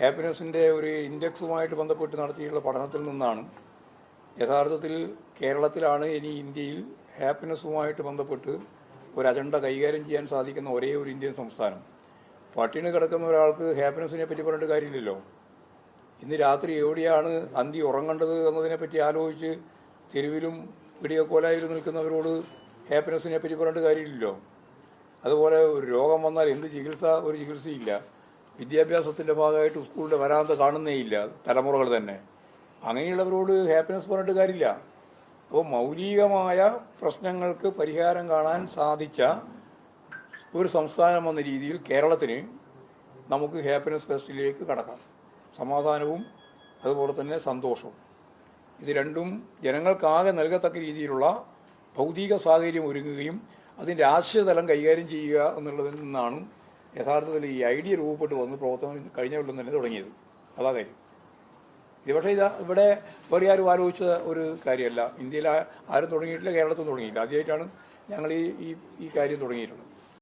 ഹാപ്പിനെസ്സിൻ്റെ ഒരു ഇൻഡെക്സുമായിട്ട് ബന്ധപ്പെട്ട് നടത്തിയിട്ടുള്ള പഠനത്തിൽ നിന്നാണ് യഥാർത്ഥത്തിൽ കേരളത്തിലാണ് ഇനി ഇന്ത്യയിൽ ഹാപ്പിനെസ്സുമായിട്ട് ബന്ധപ്പെട്ട് ഒരു അജണ്ട കൈകാര്യം ചെയ്യാൻ സാധിക്കുന്ന ഒരേ ഒരു ഇന്ത്യൻ സംസ്ഥാനം. പട്ടിണി കിടക്കുന്ന ഒരാൾക്ക് ഹാപ്പിനെസ്സിനെ പറ്റി പറഞ്ഞിട്ട് കാര്യമില്ലല്ലോ. ഇന്ന് രാത്രി എവിടെയാണ് അന്തി ഉറങ്ങേണ്ടത് എന്നതിനെപ്പറ്റി ആലോചിച്ച് തെരുവിലും പിടിയക്കോലായിലും നിൽക്കുന്നവരോട് ഹാപ്പിനെസ്സിനെ പറ്റി പറഞ്ഞിട്ട് കാര്യമില്ലല്ലോ. അതുപോലെ ഒരു രോഗം വന്നാൽ എന്ത് ചികിത്സ, ഒരു ചികിത്സയില്ല. വിദ്യാഭ്യാസത്തിൻ്റെ ഭാഗമായിട്ട് സ്കൂളിൻ്റെ വരാന്ത കാണുന്നേയില്ല തലമുറകൾ തന്നെ. അങ്ങനെയുള്ളവരോട് ഹാപ്പിനെസ് പറഞ്ഞിട്ട് കാര്യമില്ല. അപ്പോൾ മൗലികമായ പ്രശ്നങ്ങൾക്ക് പരിഹാരം കാണാൻ സാധിച്ച ഒരു സംസ്ഥാനം എന്ന രീതിയിൽ കേരളത്തിന് നമുക്ക് ഹാപ്പിനെസ് ഫെസ്റ്റിലേക്ക് കടക്കാം. സമാധാനവും അതുപോലെ തന്നെ സന്തോഷവും, ഇത് രണ്ടും ജനങ്ങൾക്കാകെ നൽകത്തക്ക രീതിയിലുള്ള ഭൗതിക സാഹചര്യം ഒരുങ്ങുകയും അതിൻ്റെ ആശയതലം കൈകാര്യം ചെയ്യുക എന്നുള്ളതിൽ നിന്നാണ് യഥാർത്ഥത്തിൽ ഈ ഐഡിയ രൂപപ്പെട്ട് വന്ന് പ്രവർത്തനം കഴിഞ്ഞ കൊല്ലം തന്നെ തുടങ്ങിയത്. അതാ കാര്യം. ഇത് പക്ഷേ ഇവിടെ വേറെ ആരും ആലോചിച്ച ഒരു കാര്യമല്ല. ഇന്ത്യയിൽ ആരും തുടങ്ങിയിട്ടില്ല, കേരളത്തിൽ തുടങ്ങിയില്ല. ആദ്യമായിട്ടാണ് ഞങ്ങൾ ഈ കാര്യം തുടങ്ങിയിട്ടുള്ളത്.